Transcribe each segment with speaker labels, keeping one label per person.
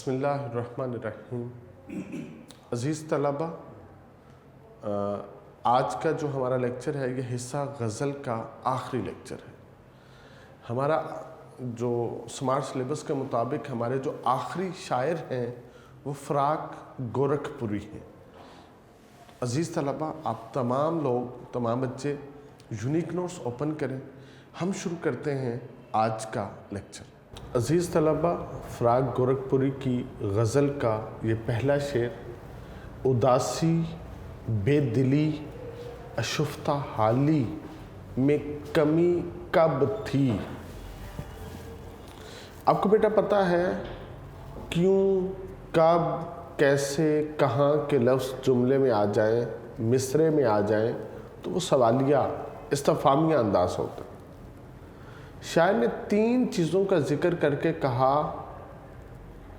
Speaker 1: بسم اللہ الرحمن الرحیم۔ عزیز طلبہ، آج کا جو ہمارا لیکچر ہے یہ حصہ غزل کا آخری لیکچر ہے۔ ہمارا جو سمارٹ سلیبس کے مطابق ہمارے جو آخری شاعر ہیں وہ فراق گورکھپوری ہیں۔ عزیز طلبہ، آپ تمام لوگ، تمام بچے یونیک نوٹس اوپن کریں، ہم شروع کرتے ہیں آج کا لیکچر۔ عزیز طلبہ، فراق گورکھپوری کی غزل کا یہ پہلا شعر اداسی بے دلی اشفتہ حالی میں کمی کب تھی۔ آپ کو بیٹا پتہ ہے کیوں، کب، کیسے، کہاں کے لفظ جملے میں آ جائیں، مصرعے میں آ جائیں تو وہ سوالیہ استفہامیہ انداز ہوتا ہے۔ شاعر نے 3 چیزوں کا ذکر کر کے کہا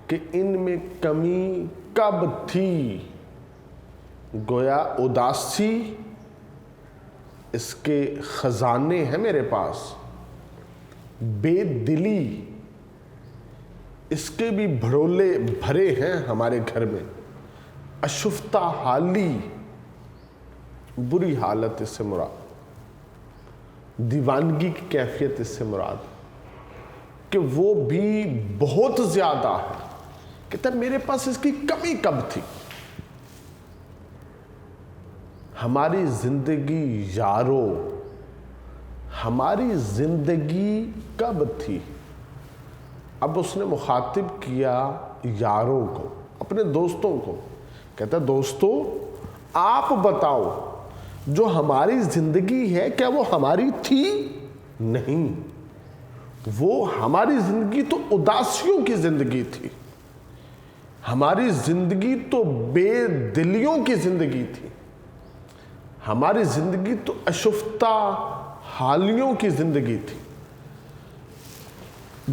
Speaker 1: کہ ان میں کمی کب تھی۔ گویا اداسی، اس کے خزانے ہیں میرے پاس، بے دلی، اس کے بھی بھڑولے بھرے ہیں ہمارے گھر میں، اشفتہ حالی، بری حالت اس سے مراد، دیوانگی کی کیفیت اس سے مراد، کہ وہ بھی بہت زیادہ ہے۔ کہتا ہے میرے پاس اس کی کمی کب تھی۔ ہماری زندگی یارو، ہماری زندگی کب تھی۔ اب اس نے مخاطب کیا یاروں کو، اپنے دوستوں کو۔ کہتا ہے دوستو آپ بتاؤ، جو ہماری زندگی ہے کیا وہ ہماری تھی؟ نہیں، وہ ہماری زندگی تو اداسیوں کی زندگی تھی، ہماری زندگی تو بے دلیوں کی زندگی تھی، ہماری زندگی تو اشفتہ حالیوں کی زندگی تھی۔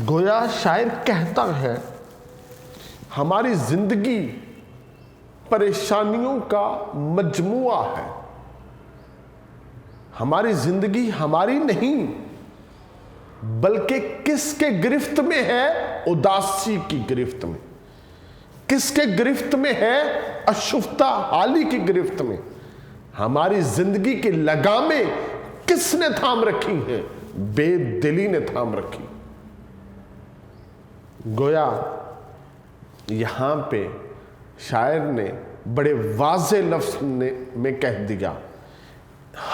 Speaker 1: گویا شاعر کہتا ہے ہماری زندگی پریشانیوں کا مجموعہ ہے، ہماری زندگی ہماری نہیں بلکہ کس کے گرفت میں ہے؟ اداسی کی گرفت میں۔ کس کے گرفت میں ہے؟ اشفتہ حالی کی گرفت میں۔ ہماری زندگی کی لگامیں کس نے تھام رکھی ہیں؟ بے دلی نے تھام رکھی۔ گویا یہاں پہ شاعر نے بڑے واضح لفظ میں کہہ دیا،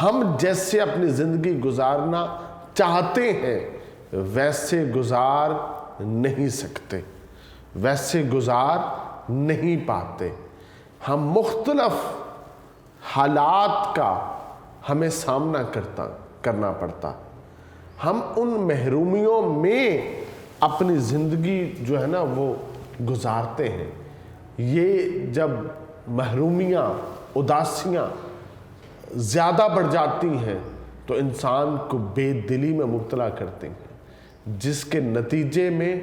Speaker 1: ہم جیسے اپنی زندگی گزارنا چاہتے ہیں ویسے گزار نہیں سکتے، ویسے گزار نہیں پاتے۔ ہم مختلف حالات کا ہمیں سامنا کرنا پڑتا، ہم ان محرومیوں میں اپنی زندگی جو ہے نا وہ گزارتے ہیں۔ یہ جب محرومیاں، اداسیاں زیادہ بڑھ جاتی ہیں تو انسان کو بے دلی میں مبتلا کرتے ہیں، جس کے نتیجے میں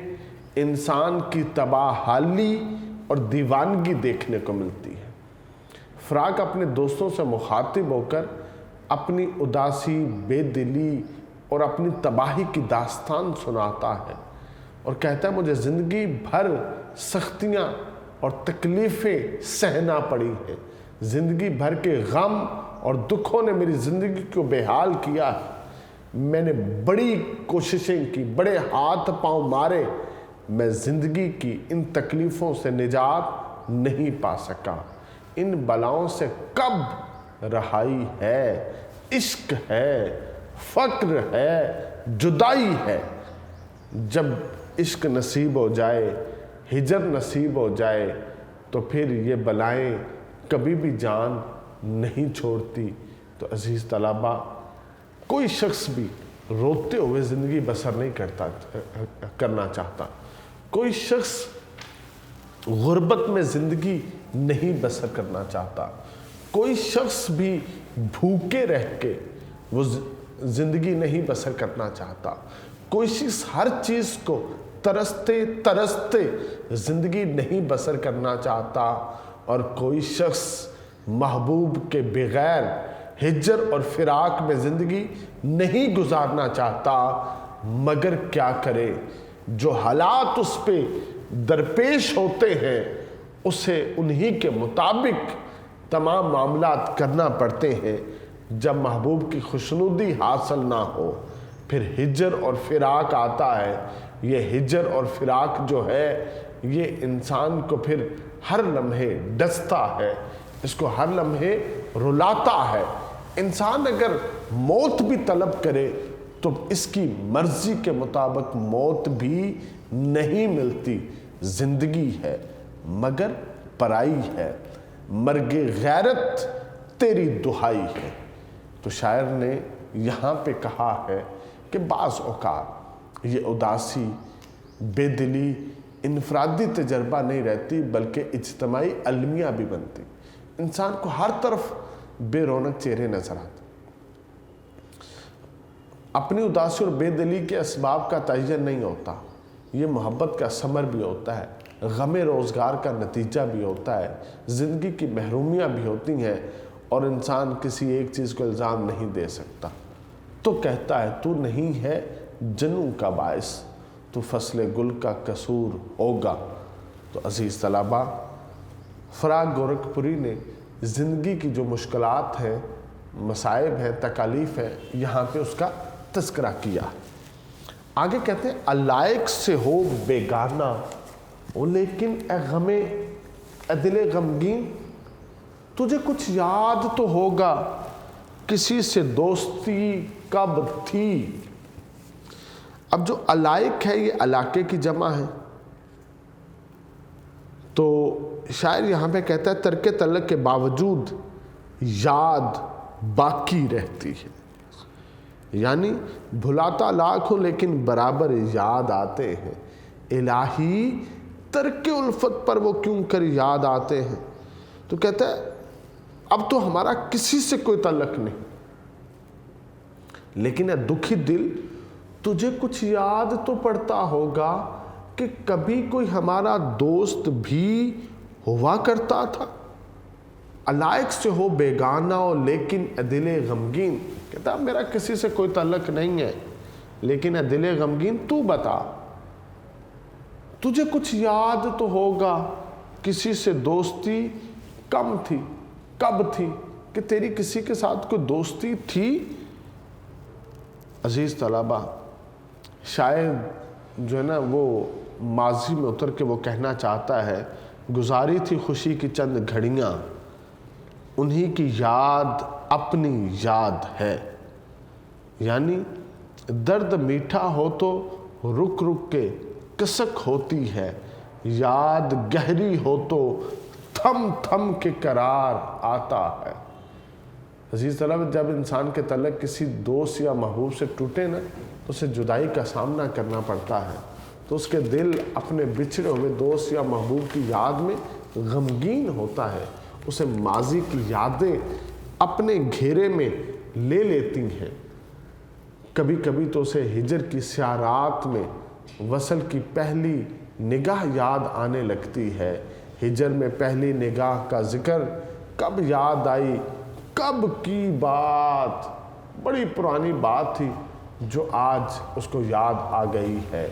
Speaker 1: انسان کی تباہ حالی اور دیوانگی دیکھنے کو ملتی ہے۔ فراق اپنے دوستوں سے مخاطب ہو کر اپنی اداسی، بے دلی اور اپنی تباہی کی داستان سناتا ہے اور کہتا ہے مجھے زندگی بھر سختیاں اور تکلیفیں سہنا پڑی ہیں، زندگی بھر کے غم اور دکھوں نے میری زندگی کو بے حال کیا ہے، میں نے بڑی کوششیں کی، بڑے ہاتھ پاؤں مارے، میں زندگی کی ان تکلیفوں سے نجات نہیں پا سکا۔ ان بلاؤں سے کب رہائی ہے؟ عشق ہے، فقر ہے، جدائی ہے۔ جب عشق نصیب ہو جائے، ہجر نصیب ہو جائے تو پھر یہ بلائیں کبھی بھی جان نہیں چھوڑتی۔ تو عزیز طلبہ، کوئی شخص بھی روتے ہوئے زندگی بسر نہیں کرنا چاہتا، کوئی شخص غربت میں زندگی نہیں بسر کرنا چاہتا، کوئی شخص بھی بھوکے رہ کے وہ زندگی نہیں بسر کرنا چاہتا، کوئی شخص ہر چیز کو ترستے ترستے زندگی نہیں بسر کرنا چاہتا، اور کوئی شخص محبوب کے بغیر ہجر اور فراق میں زندگی نہیں گزارنا چاہتا، مگر کیا کرے، جو حالات اس پہ درپیش ہوتے ہیں اسے انہی کے مطابق تمام معاملات کرنا پڑتے ہیں۔ جب محبوب کی خوشنودی حاصل نہ ہو پھر ہجر اور فراق آتا ہے۔ یہ ہجر اور فراق جو ہے یہ انسان کو پھر ہر لمحے ڈستا ہے، اس کو ہر لمحے رلاتا ہے۔ انسان اگر موت بھی طلب کرے تو اس کی مرضی کے مطابق موت بھی نہیں ملتی۔ زندگی ہے مگر پرائی ہے، مرگ غیرت تیری دہائی ہے۔ تو شاعر نے یہاں پہ کہا ہے کہ بعض اوقات یہ اداسی، بے دلی انفرادی تجربہ نہیں رہتی بلکہ اجتماعی المیہ بھی بنتی۔ انسان کو ہر طرف بے رونق چہرے نظر آتے۔ اپنی اداسی اور بے دلی کے اسباب کا تعین نہیں ہوتا، یہ محبت کا ثمر بھی ہوتا ہے، غم روزگار کا نتیجہ بھی ہوتا ہے، زندگی کی محرومیاں بھی ہوتی ہیں، اور انسان کسی ایک چیز کو الزام نہیں دے سکتا۔ تو کہتا ہے تو نہیں ہے جنوں کا باعث، تو فصل گل کا قصور ہوگا۔ تو عزیز طلبہ، فراق گورکھپوری نے زندگی کی جو مشکلات ہیں، مصائب ہیں، تکالیف ہیں، یہاں پہ اس کا تذکرہ کیا۔ آگے کہتے ہیں علائق سے ہو بیگانہ او لیکن اے غم اے دل غمگین، تجھے کچھ یاد تو ہوگا کسی سے دوستی کب تھی۔ اب جو علائق ہے یہ علاقے کی جمع ہے، تو شاعر یہاں پہ کہتا ہے ترک تعلق کے باوجود یاد باقی رہتی ہے، یعنی بھلاتا لاکھ ہو لیکن برابر یاد آتے ہیں۔ الہی ترک الفت پر وہ کیوں کر یاد آتے ہیں۔ تو کہتا ہے اب تو ہمارا کسی سے کوئی تعلق نہیں، لیکن اے دکھی دل تجھے کچھ یاد تو پڑتا ہوگا کہ کبھی کوئی ہمارا دوست بھی ہوا کرتا تھا۔ علائق سے ہو بیگانہ ہو لیکن اے دل غمگین، کہتا میرا کسی سے کوئی تعلق نہیں ہے لیکن اے دل غمگین تو بتا، تجھے کچھ یاد تو ہوگا کسی سے دوستی کم تھی، کب تھی، کہ تیری کسی کے ساتھ کوئی دوستی تھی۔ عزیز طلبہ، شاید جو ہے نا وہ ماضی میں اتر کے وہ کہنا چاہتا ہے گزاری تھی خوشی کی چند گھڑیاں، انہی کی یاد اپنی یاد ہے۔ یعنی درد میٹھا ہو تو رک رک کے کسک ہوتی ہے، یاد گہری ہو تو تھم تھم کے قرار آتا ہے۔ عزیز طلبہ، جب انسان کے تعلق کسی دوست یا محبوب سے ٹوٹے نا تو اسے جدائی کا سامنا کرنا پڑتا ہے، تو اس کے دل اپنے بچھڑے ہوئے دوست یا محبوب کی یاد میں غمگین ہوتا ہے، اسے ماضی کی یادیں اپنے گھیرے میں لے لیتی ہیں۔ کبھی کبھی تو اسے ہجر کی سیاہ رات میں وصل کی پہلی نگاہ یاد آنے لگتی ہے۔ ہجر میں پہلی نگاہ کا ذکر کب یاد آئی، کب کی بات، بڑی پرانی بات تھی جو آج اس کو یاد آ گئی ہے۔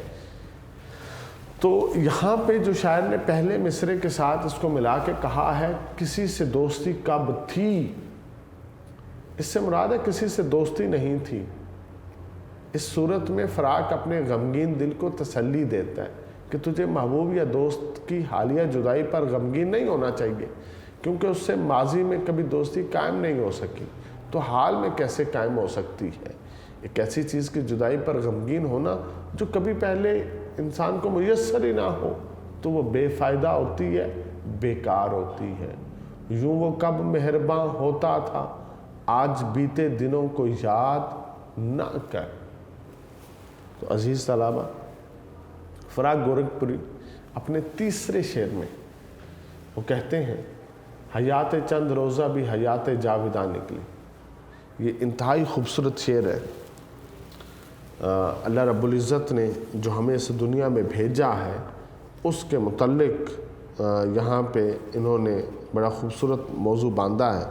Speaker 1: تو یہاں پہ جو شاعر نے پہلے مصرے کے ساتھ اس کو ملا کے کہا ہے کسی سے دوستی کب تھی، اس سے مراد ہے کسی سے دوستی نہیں تھی۔ اس صورت میں فراق اپنے غمگین دل کو تسلی دیتا ہے کہ تجھے محبوب یا دوست کی حالیہ جدائی پر غمگین نہیں ہونا چاہیے، کیونکہ اس سے ماضی میں کبھی دوستی قائم نہیں ہو سکی، تو حال میں کیسے قائم ہو سکتی ہے۔ ایک ایسی چیز کی جدائی پر غمگین ہونا جو کبھی پہلے انسان کو میسر ہی نہ ہو تو وہ بے فائدہ ہوتی ہے، بیکار ہوتی ہے۔ یوں وہ کب مہرباں ہوتا تھا، آج بیتے دنوں کو یاد نہ کر۔ تو عزیز طلبہ، فراق گورکھپوری اپنے تیسرے شعر میں وہ کہتے ہیں حیات چند روزہ بھی حیات جاویداں نکلی۔ یہ انتہائی خوبصورت شعر ہے۔ اللہ رب العزت نے جو ہمیں اس دنیا میں بھیجا ہے اس کے متعلق یہاں پہ انہوں نے بڑا خوبصورت موضوع باندھا ہے۔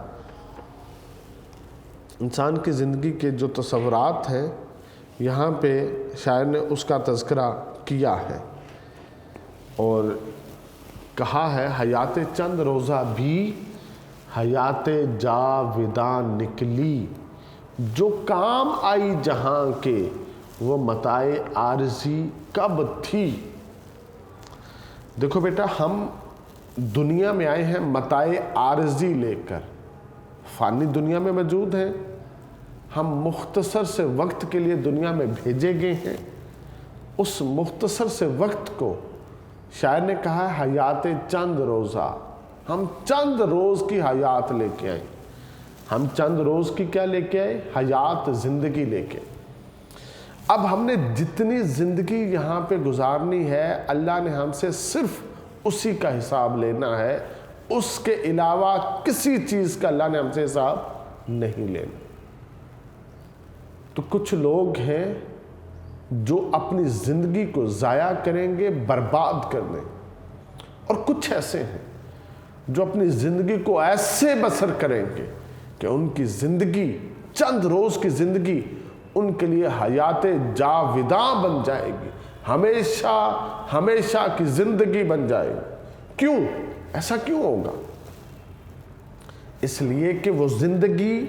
Speaker 1: انسان کی زندگی کے جو تصورات ہیں یہاں پہ شاعر نے اس کا تذکرہ کیا ہے۔ اور کہا ہے حیات چند روزہ بھی حیات جاوداں نکلی، جو کام آئی جہاں کے وہ متاع عارضی کب تھی۔ دیکھو بیٹا، ہم دنیا میں آئے ہیں متاع عارضی لے کر، فانی دنیا میں موجود ہیں، ہم مختصر سے وقت کے لیے دنیا میں بھیجے گئے ہیں۔ اس مختصر سے وقت کو شاعر نے کہا ہے حیات چند روزہ، ہم چند روز کی حیات لے کے آئے۔ ہم چند روز کی کیا لے کے آئے؟ حیات، زندگی لے کے۔ اب ہم نے جتنی زندگی یہاں پہ گزارنی ہے، اللہ نے ہم سے صرف اسی کا حساب لینا ہے، اس کے علاوہ کسی چیز کا اللہ نے ہم سے حساب نہیں لینا۔ تو کچھ لوگ ہیں جو اپنی زندگی کو ضائع کریں گے، برباد کر دیں، اور کچھ ایسے ہیں جو اپنی زندگی کو ایسے بسر کریں گے کہ ان کی زندگی، چند روز کی زندگی ان کے لیے حیات جاوداں بن جائے گی، ہمیشہ ہمیشہ کی زندگی بن جائے گی۔ کیوں؟ ایسا کیوں ہوگا؟ اس لیے کہ وہ زندگی،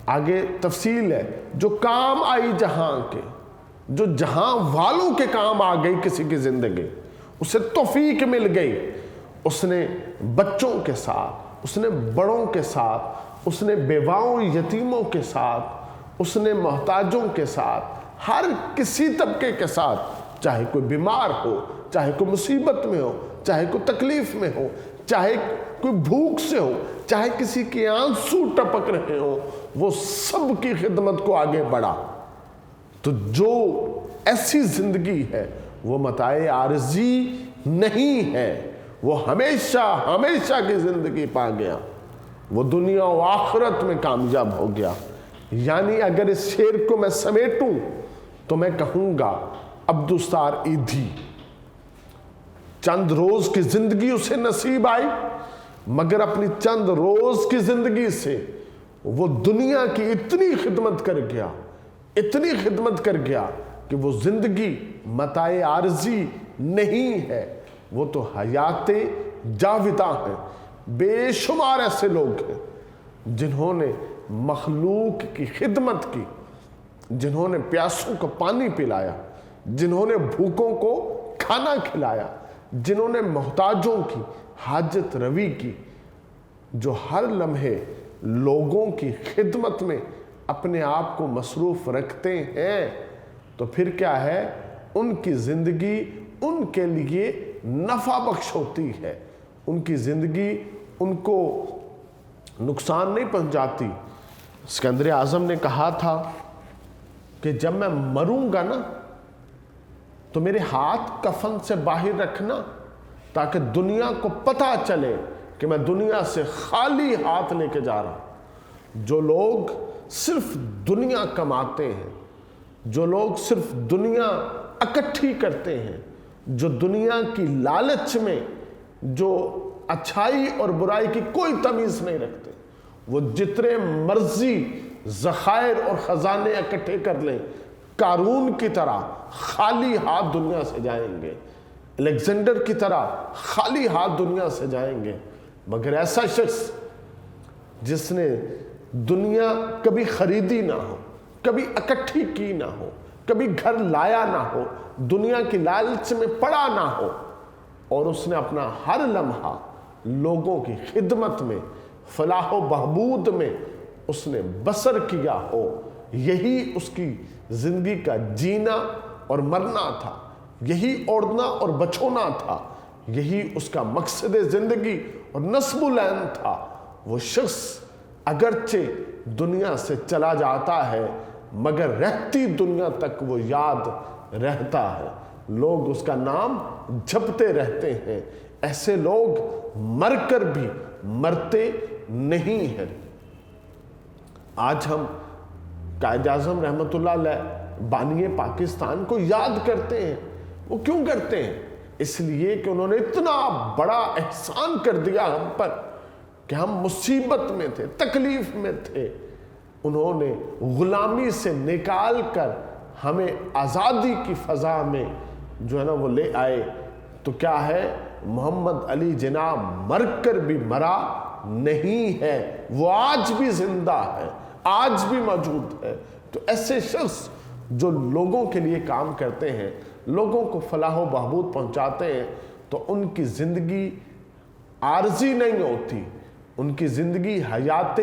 Speaker 1: آگے تفصیل ہے، جو کام آئی جہاں کے، جو جہاں والوں کے کام آ گئی کسی کی زندگی، اسے توفیق مل گئی، اس نے بچوں کے ساتھ، اس نے بڑوں کے ساتھ، اس نے بیواؤں یتیموں کے ساتھ، اس نے محتاجوں کے ساتھ، ہر کسی طبقے کے ساتھ، چاہے کوئی بیمار ہو، چاہے کوئی مصیبت میں ہو، چاہے کوئی تکلیف میں ہو، چاہے کوئی بھوک سے ہو، چاہے کسی کے آنسو ٹپک رہے ہوں، وہ سب کی خدمت کو آگے بڑھا۔ تو جو ایسی زندگی ہے وہ متاع عارضی نہیں ہے، وہ ہمیشہ ہمیشہ کی زندگی پا گیا، وہ دنیا و آخرت میں کامیاب ہو گیا۔ یعنی اگر اس شعر کو میں سمیٹوں تو میں کہوں گا عبدالستار ایدھی، چند روز کی زندگی اسے نصیب آئی، مگر اپنی چند روز کی زندگی سے وہ دنیا کی اتنی خدمت کر گیا، اتنی خدمت کر گیا کہ وہ زندگی متاع عارضی نہیں ہے، وہ تو حیات جاوداں ہے۔ بے شمار ایسے لوگ ہیں جنہوں نے مخلوق کی خدمت کی، جنہوں نے پیاسوں کو پانی پلایا، جنہوں نے بھوکوں کو کھانا کھلایا، جنہوں نے محتاجوں کی حاجت روی کی، جو ہر لمحے لوگوں کی خدمت میں اپنے آپ کو مصروف رکھتے ہیں، تو پھر کیا ہے؟ ان کی زندگی ان کے لیے نفع بخش ہوتی ہے، ان کی زندگی ان کو نقصان نہیں پہنچاتی۔ اسکندر اعظم نے کہا تھا کہ جب میں مروں گا نا تو میرے ہاتھ کفن سے باہر رکھنا، تاکہ دنیا کو پتہ چلے کہ میں دنیا سے خالی ہاتھ لے کے جا رہا ہوں۔ جو لوگ صرف دنیا کماتے ہیں، جو لوگ صرف دنیا اکٹھی کرتے ہیں، جو دنیا کی لالچ میں، جو اچھائی اور برائی کی کوئی تمیز نہیں رکھتے، وہ جتنے مرضی ذخائر اور خزانے اکٹھے کر لیں، قارون کی طرح خالی ہاتھ دنیا سے جائیں گے، الیگزینڈر کی طرح خالی ہاتھ دنیا سے جائیں گے۔ مگر ایسا شخص جس نے دنیا کبھی خریدی نہ ہو، کبھی اکٹھی کی نہ ہو، کبھی گھر لایا نہ ہو، دنیا کی لالچ میں پڑا نہ ہو، اور اس نے اپنا ہر لمحہ لوگوں کی خدمت میں، فلاح و بہبود میں اس نے بسر کیا ہو، یہی اس کی زندگی کا جینا اور مرنا تھا، یہی اوڑھنا اور بچھونا تھا، یہی اس کا مقصد زندگی اور نصب العین تھا، وہ شخص اگرچہ دنیا سے چلا جاتا ہے مگر رہتی دنیا تک وہ یاد رہتا ہے، لوگ اس کا نام جپتے رہتے ہیں۔ ایسے لوگ مر کر بھی مرتے نہیں ہیں۔ آج ہم قائد اعظم رحمۃ اللہ علیہ بانی پاکستان کو یاد کرتے ہیں۔ وہ کیوں کرتے ہیں؟ اس لیے کہ انہوں نے اتنا بڑا احسان کر دیا ہم پر کہ ہم مصیبت میں تھے، تکلیف میں تھے، انہوں نے غلامی سے نکال کر ہمیں آزادی کی فضا میں جو ہے نا وہ لے آئے، تو کیا ہے، محمد علی جناح مر کر بھی مرا نہیں ہے، وہ آج بھی زندہ ہے، آج بھی موجود ہے۔ تو ایسے شخص جو لوگوں کے لیے کام کرتے ہیں، لوگوں کو فلاح و بہبود پہنچاتے ہیں، تو ان کی زندگی عارضی نہیں ہوتی، ان کی زندگی حیات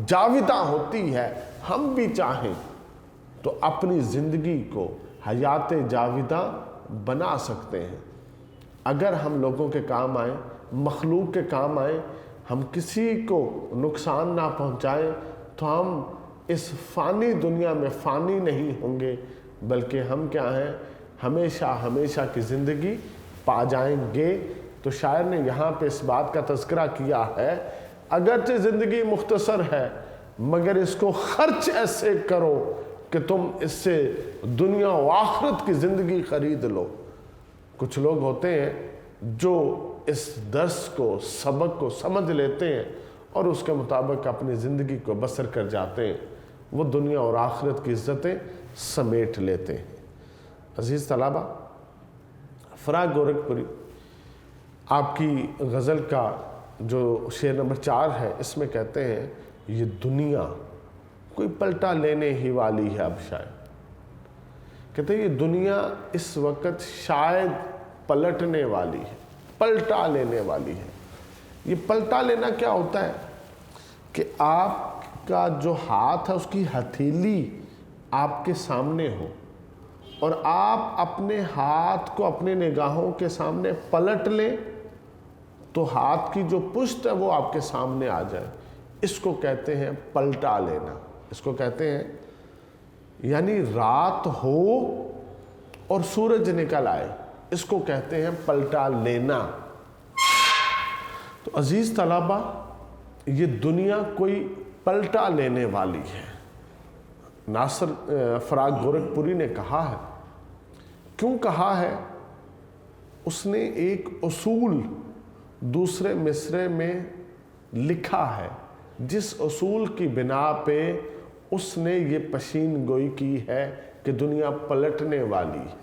Speaker 1: جاودہ ہوتی ہے۔ ہم بھی چاہیں تو اپنی زندگی کو حیات جاودہ بنا سکتے ہیں اگر ہم لوگوں کے کام آئیں، مخلوق کے کام آئیں، ہم کسی کو نقصان نہ پہنچائیں، تو ہم اس فانی دنیا میں فانی نہیں ہوں گے، بلکہ ہم کیا ہیں، ہمیشہ ہمیشہ کی زندگی پا جائیں گے۔ تو شاعر نے یہاں پہ اس بات کا تذکرہ کیا ہے، اگرچہ زندگی مختصر ہے مگر اس کو خرچ ایسے کرو کہ تم اس سے دنیا و آخرت کی زندگی خرید لو۔ کچھ لوگ ہوتے ہیں جو اس درس کو، سبق کو سمجھ لیتے ہیں اور اس کے مطابق اپنی زندگی کو بسر کر جاتے ہیں، وہ دنیا اور آخرت کی عزتیں سمیٹ لیتے ہیں۔ عزیز طلبہ، فراق گورکھپوری آپ کی غزل کا جو شعر نمبر 4 ہے، اس میں کہتے ہیں یہ دنیا کوئی پلٹا لینے ہی والی ہے اب شاید۔ کہتے ہیں یہ دنیا اس وقت شاید پلٹنے والی ہے، پلٹا لینے والی ہے۔ یہ پلٹا لینا کیا ہوتا ہے کہ آپ کا جو ہاتھ ہے اس کی ہتھیلی آپ کے سامنے ہو اور آپ اپنے ہاتھ کو اپنے نگاہوں کے سامنے پلٹ لیں تو ہاتھ کی جو پشت ہے وہ آپ کے سامنے آ جائے، اس کو کہتے ہیں پلٹا لینا۔ اس کو کہتے ہیں یعنی رات ہو اور سورج نکل آئے، اس کو کہتے ہیں پلٹا لینا۔ تو عزیز طلبہ، یہ دنیا کوئی پلٹا لینے والی ہے۔ ناصر فراق گورکھپوری نے کہا ہے، کیوں کہا ہے؟ اس نے ایک اصول دوسرے مصرعے میں لکھا ہے، جس اصول کی بنا پہ اس نے یہ پشین گوئی کی ہے کہ دنیا پلٹنے والی ہے۔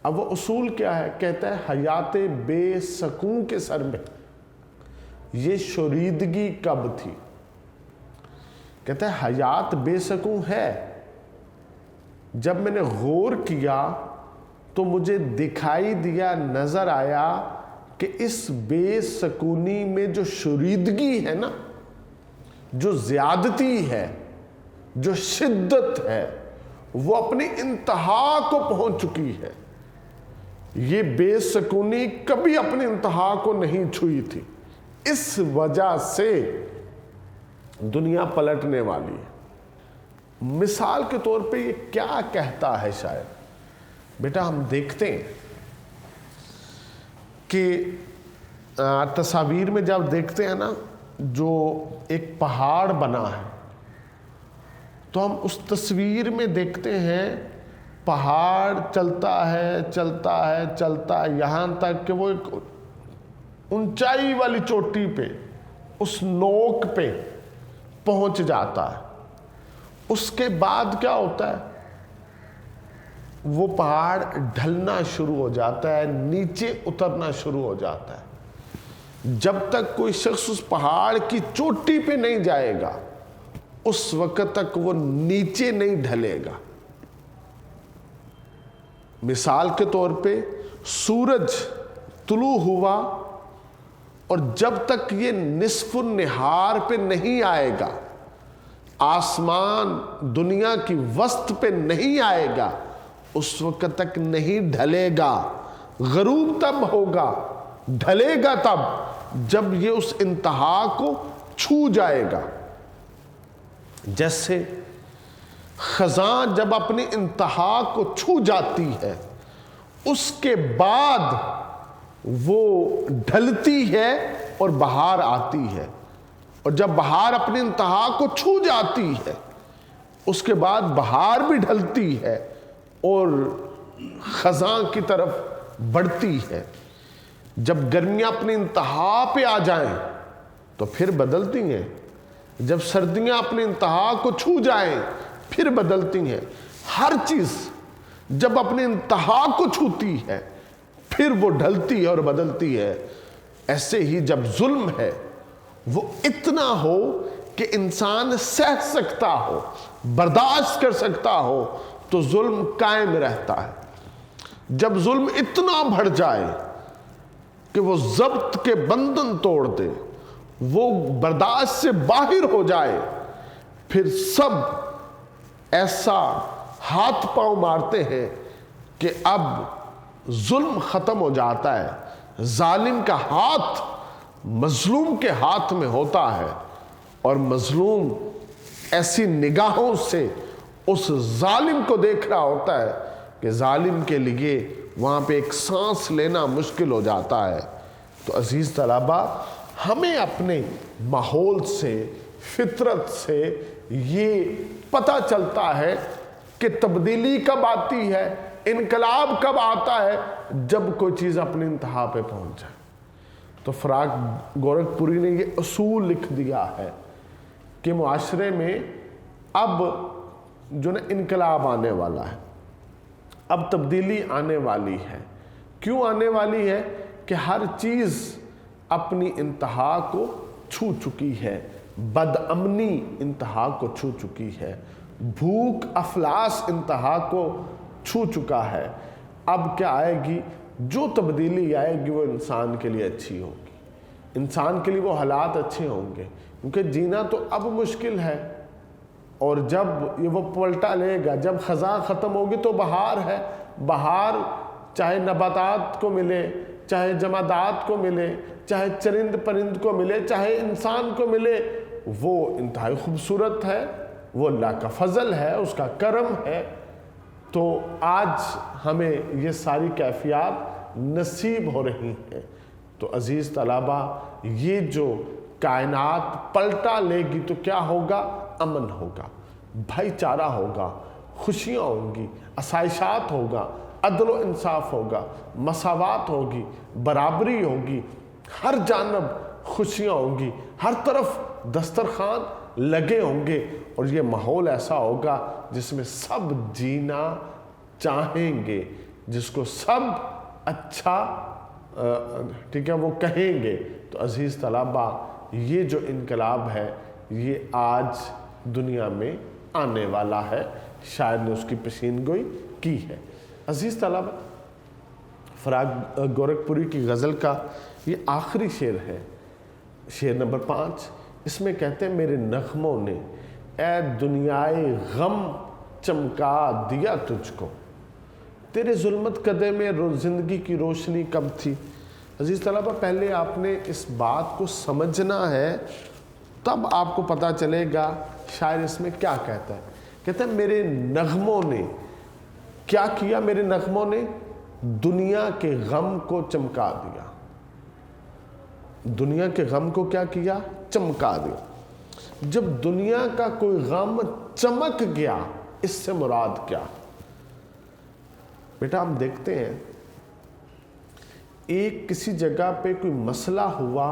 Speaker 1: اب وہ اصول کیا ہے؟ کہتا ہے حیات بے سکون کے سر میں یہ شوریدگی کب تھی؟ کہتا ہے حیات بے سکون ہے، جب میں نے غور کیا تو مجھے دکھائی دیا، نظر آیا کہ اس بے سکونی میں جو شوریدگی ہے نا، جو زیادتی ہے، جو شدت ہے، وہ اپنی انتہا کو پہنچ چکی ہے۔ یہ بے سکونی کبھی اپنی انتہا کو نہیں چھوئی تھی، اس وجہ سے دنیا پلٹنے والی ہے۔ مثال کے طور پہ یہ کیا کہتا ہے شاعر؟ بیٹا ہم دیکھتے ہیں کہ تصاویر میں جب دیکھتے ہیں نا، جو ایک پہاڑ بنا ہے تو ہم اس تصویر میں دیکھتے ہیں پہاڑ چلتا ہے چلتا ہے چلتا ہے یہاں تک کہ وہ ایک اونچائی والی چوٹی پہ، اس نوک پہ پہنچ جاتا ہے۔ اس کے بعد کیا ہوتا ہے؟ وہ پہاڑ ڈھلنا شروع ہو جاتا ہے، نیچے اترنا شروع ہو جاتا ہے۔ جب تک کوئی شخص اس پہاڑ کی چوٹی پہ نہیں جائے گا، اس وقت تک وہ نیچے نہیں ڈھلے گا۔ مثال کے طور پہ سورج طلوع ہوا اور جب تک یہ نصف النہار پہ نہیں آئے گا، آسمان دنیا کی وسط پہ نہیں آئے گا، اس وقت تک نہیں ڈھلے گا۔ غروب تب ہوگا، ڈھلے گا تب جب یہ اس انتہا کو چھو جائے گا۔ جیسے خزاں جب اپنی انتہا کو چھو جاتی ہے، اس کے بعد وہ ڈھلتی ہے اور بہار آتی ہے، اور جب بہار اپنی انتہا کو چھو جاتی ہے، اس کے بعد بہار بھی ڈھلتی ہے اور خزاں کی طرف بڑھتی ہے۔ جب گرمیاں اپنی انتہا پہ آ جائیں تو پھر بدلتی ہیں، جب سردیاں اپنی انتہا کو چھو جائیں پھر بدلتی ہیں۔ ہر چیز جب اپنی انتہا کو چھوتی ہے پھر وہ ڈھلتی ہے اور بدلتی ہے۔ ایسے ہی جب ظلم ہے وہ اتنا ہو کہ انسان سہ سکتا ہو، برداشت کر سکتا ہو، تو ظلم قائم رہتا ہے۔ جب ظلم اتنا بڑھ جائے کہ وہ ضبط کے بندھن توڑ دے، وہ برداشت سے باہر ہو جائے، پھر سب ایسا ہاتھ پاؤں مارتے ہیں کہ اب ظلم ختم ہو جاتا ہے، ظالم کا ہاتھ مظلوم کے ہاتھ میں ہوتا ہے، اور مظلوم ایسی نگاہوں سے اس ظالم کو دیکھ رہا ہوتا ہے کہ ظالم کے لیے وہاں پہ ایک سانس لینا مشکل ہو جاتا ہے۔ تو عزیز طلبہ، ہمیں اپنے ماحول سے، فطرت سے یہ پتہ چلتا ہے کہ تبدیلی کب آتی ہے، انقلاب کب آتا ہے، جب کوئی چیز اپنی انتہا پہ پہنچ جائے۔ تو فراق گورکھپوری نے یہ اصول لکھ دیا ہے کہ معاشرے میں اب جو نا انقلاب آنے والا ہے، اب تبدیلی آنے والی ہے۔ کیوں آنے والی ہے؟ کہ ہر چیز اپنی انتہا کو چھو چکی ہے، بد امنی انتہا کو چھو چکی ہے، بھوک افلاس انتہا کو چھو چکا ہے۔ اب کیا آئے گی؟ جو تبدیلی آئے گی وہ انسان کے لیے اچھی ہوگی، انسان کے لیے وہ حالات اچھے ہوں گے، کیونکہ جینا تو اب مشکل ہے، اور جب یہ وہ پلٹا لے گا، جب خزاں ختم ہوگی تو بہار ہے۔ بہار چاہے نباتات کو ملے، چاہے جمادات کو ملے، چاہے چرند پرند کو ملے، چاہے انسان کو ملے، وہ انتہائی خوبصورت ہے، وہ اللہ کا فضل ہے، اس کا کرم ہے۔ تو آج ہمیں یہ ساری کیفیات نصیب ہو رہی ہیں۔ تو عزیز طلبہ، یہ جو کائنات پلٹا لے گی تو کیا ہوگا؟ امن ہوگا، بھائی چارہ ہوگا، خوشیاں ہوں گی، آسائشات ہوگا، عدل و انصاف ہوگا، مساوات ہوگی، برابری ہوگی، ہر جانب خوشیاں ہوں گی، ہر طرف دسترخوان لگے ہوں گے، اور یہ ماحول ایسا ہوگا جس میں سب جینا چاہیں گے، جس کو سب اچھا ٹھیک ہے وہ کہیں گے۔ تو عزیز طلبہ، یہ جو انقلاب ہے یہ آج دنیا میں آنے والا ہے، شاعر نے اس کی پیشین گوئی کی ہے۔ عزیز طلبہ، فراق گورکھپوری کی غزل کا یہ آخری شعر ہے، شعر نمبر 5۔ اس میں کہتے ہیں، میرے نغموں نے اے دنیائے غم چمکا دیا تجھ کو، تیرے ظلمت کدے میں زندگی کی روشنی کب تھی۔ عزیز طلبہ، پہلے آپ نے اس بات کو سمجھنا ہے، تب آپ کو پتہ چلے گا شاعر اس میں کیا کہتا ہے۔ کہتا ہے میرے نغموں نے کیا کیا؟ میرے نغموں نے دنیا کے غم کو چمکا دیا۔ دنیا کے غم کو کیا کیا؟ چمکا دیا۔ جب دنیا کا کوئی غم چمک گیا، اس سے مراد کیا؟ بیٹا ہم دیکھتے ہیں، ایک کسی جگہ پہ کوئی مسئلہ ہوا،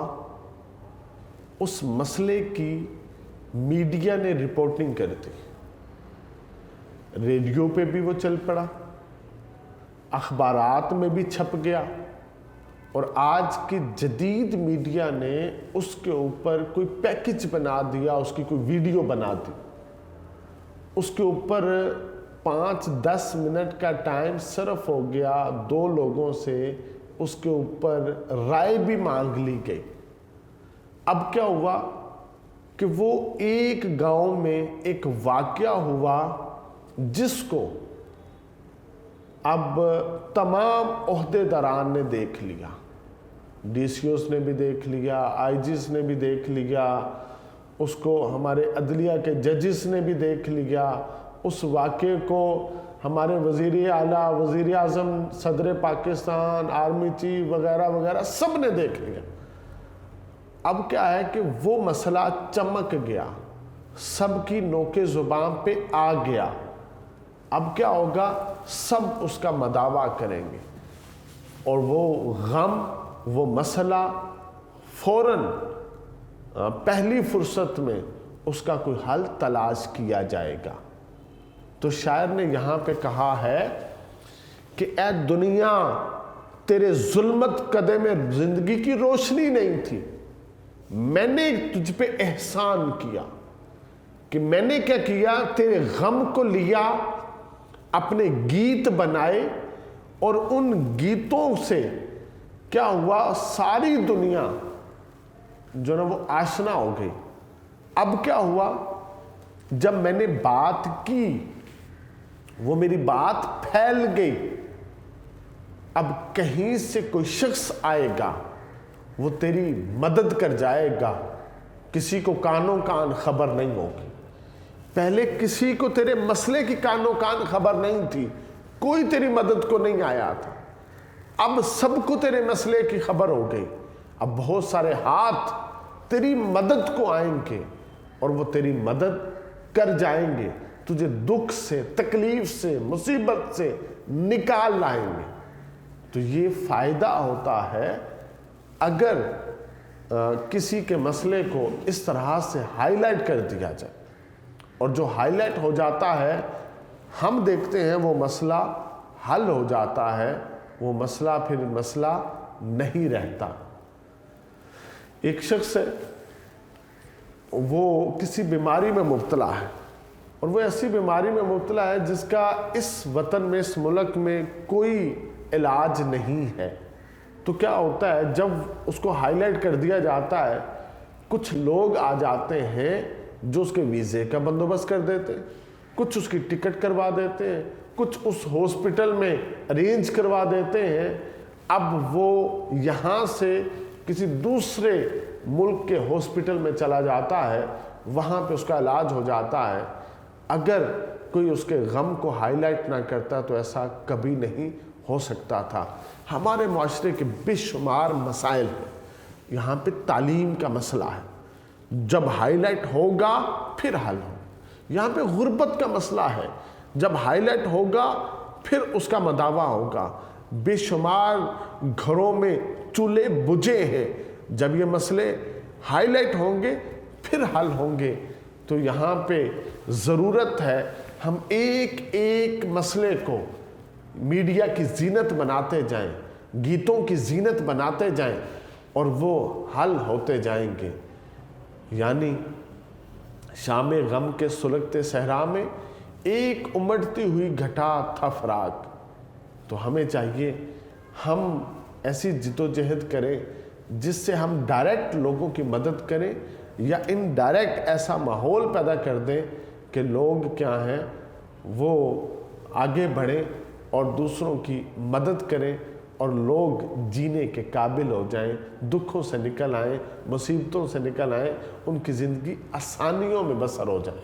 Speaker 1: اس مسئلے کی میڈیا نے رپورٹنگ کر دی، ریڈیو پہ بھی وہ چل پڑا، اخبارات میں بھی چھپ گیا، اور آج کی جدید میڈیا نے اس کے اوپر کوئی پیکج بنا دیا، اس کی کوئی ویڈیو بنا دی، اس کے اوپر 5-10 منٹ کا ٹائم صرف ہو گیا، 2 لوگوں سے اس کے اوپر رائے بھی مانگ لی گئی۔ اب کیا ہوا کہ وہ ایک گاؤں میں ایک واقعہ ہوا جس کو اب تمام عہدیداران نے دیکھ لیا، ڈی سی اوز نے بھی دیکھ لیا، آئی جیز نے بھی دیکھ لیا، اس کو ہمارے عدلیہ کے ججز نے بھی دیکھ لیا، اس واقعے کو ہمارے وزیر اعلیٰ، وزیر اعظم، صدر پاکستان، آرمی چیف وغیرہ وغیرہ سب نے دیکھ لیا۔ اب کیا ہے کہ وہ مسئلہ چمک گیا، سب کی نوک زبان پہ آ گیا۔ اب کیا ہوگا؟ سب اس کا مداوع کریں گے، اور وہ غم، وہ مسئلہ فوراً پہلی فرصت میں اس کا کوئی حل تلاش کیا جائے گا۔ تو شاعر نے یہاں پہ کہا ہے کہ اے دنیا تیرے ظلمت قدے میں زندگی کی روشنی نہیں تھی، میں نے تجھ پہ احسان کیا کہ میں نے کیا کیا، تیرے غم کو لیا، اپنے گیت بنائے، اور ان گیتوں سے کیا ہوا، ساری دنیا جو نا وہ آشنا ہو گئی۔ اب کیا ہوا، جب میں نے بات کی وہ میری بات پھیل گئی، اب کہیں سے کوئی شخص آئے گا وہ تیری مدد کر جائے گا، کسی کو کانوں کان خبر نہیں ہوگی۔ پہلے کسی کو تیرے مسئلے کی کانوں کان خبر نہیں تھی، کوئی تیری مدد کو نہیں آیا تھا، اب سب کو تیرے مسئلے کی خبر ہو گئی۔ اب بہت سارے ہاتھ تیری مدد کو آئیں گے اور وہ تیری مدد کر جائیں گے، تجھے دکھ سے، تکلیف سے، مصیبت سے نکال لائیں گے۔ تو یہ فائدہ ہوتا ہے اگر کسی کے مسئلے کو اس طرح سے ہائی لائٹ کر دیا جائے، اور جو ہائی لائٹ ہو جاتا ہے ہم دیکھتے ہیں وہ مسئلہ حل ہو جاتا ہے، وہ مسئلہ پھر مسئلہ نہیں رہتا۔ ایک شخص ہے، وہ کسی بیماری میں مبتلا ہے، اور وہ ایسی بیماری میں مبتلا ہے جس کا اس وطن میں، اس ملک میں کوئی علاج نہیں ہے۔ تو کیا ہوتا ہے، جب اس کو ہائی لائٹ کر دیا جاتا ہے، کچھ لوگ آ جاتے ہیں جو اس کے ویزے کا بندوبست کر دیتے ہیں، کچھ اس کی ٹکٹ کروا دیتے ہیں، کچھ اس ہاسپٹل میں ارینج کروا دیتے ہیں۔ اب وہ یہاں سے کسی دوسرے ملک کے ہاسپٹل میں چلا جاتا ہے، وہاں پہ اس کا علاج ہو جاتا ہے۔ اگر کوئی اس کے غم کو ہائی لائٹ نہ کرتا تو ایسا کبھی نہیں ہو سکتا تھا۔ ہمارے معاشرے کے بے شمار مسائل ہیں، یہاں پہ تعلیم کا مسئلہ ہے، جب ہائی لائٹ ہوگا پھر حل ہو۔ یہاں پہ غربت کا مسئلہ ہے، جب ہائی لائٹ ہوگا پھر اس کا مداوع ہوگا۔ بے شمار گھروں میں چولہے بجھے ہیں، جب یہ مسئلے ہائی لائٹ ہوں گے پھر حل ہوں گے۔ تو یہاں پہ ضرورت ہے ہم ایک ایک مسئلے کو میڈیا کی زینت بناتے جائیں، گیتوں کی زینت بناتے جائیں، اور وہ حل ہوتے جائیں گے۔ یعنی شام غم کے سلگتے صحرا میں ایک امڑتی ہوئی گھٹا تھا فراق۔ تو ہمیں چاہیے ہم ایسی جدوجہد کریں جس سے ہم ڈائریکٹ لوگوں کی مدد کریں، یا انڈائریکٹ ایسا ماحول پیدا کر دیں کہ لوگ کیا ہیں وہ آگے بڑھیں اور دوسروں کی مدد کریں، اور لوگ جینے کے قابل ہو جائیں، دکھوں سے نکل آئیں، مصیبتوں سے نکل آئیں، ان کی زندگی آسانیوں میں بسر ہو جائے۔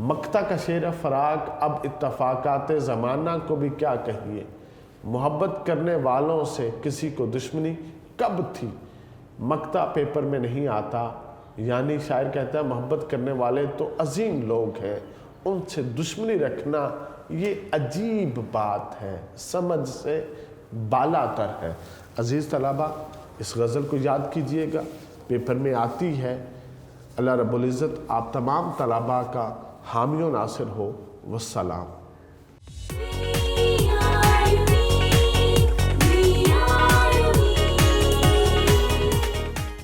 Speaker 1: مقطع کا شعر فراق، اب اتفاقات زمانہ کو بھی کیا کہیے، محبت کرنے والوں سے کسی کو دشمنی کب تھی، مقطع پیپر میں نہیں آتا۔ یعنی شاعر کہتا ہے محبت کرنے والے تو عظیم لوگ ہیں، ان سے دشمنی رکھنا یہ عجیب بات ہے، سمجھ سے بالا تر ہے۔ عزیز طلبہ، اس غزل کو یاد کیجئے گا، پیپر میں آتی ہے۔ اللہ رب العزت آپ تمام طلبہ کا حامی و ناصر ہو۔ والسلام۔